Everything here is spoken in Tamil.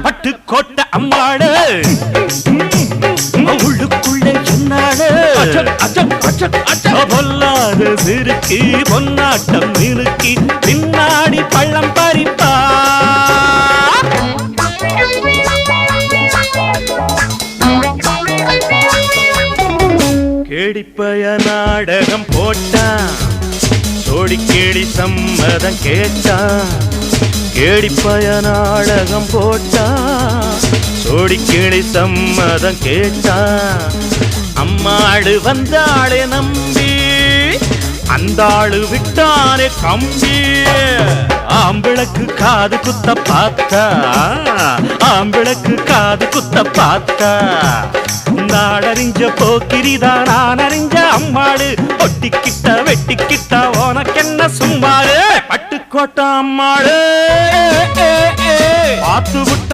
பட்டு கோட்டை அம்மாடு உள்ளுக்குள்ள என்னாடு பொல்லாத சிறுக்கி பொன்னாட்டம் நிறுக்கி பின்னாடி பள்ளம் பறிப்பா கேடிப்பய நாடகம் போட்டான் சோடி கேடி சம்மதம் கேட்டான் கேடிப்பய நாடகம் போட்டான் சோடி கேடி சம்மதம் கேட்டான் அம்மாடு வந்தாளே நம்பி அந்த ஆளு விட்டானே கம்பி ஆம்பிளக்கு காது குத்த பார்த்தா ஆம்பிளக்கு காது குத்த பார்த்தா நாடறிஞ்ச போக்கிரிதா நான் அறிஞ்ச அம்மாடு ஒட்டிக்கிட்ட வெட்டிக்கிட்ட உனக்கென்ன சும்மாடு பட்டுக்கோட்டை அம்மாடு பார்த்து விட்ட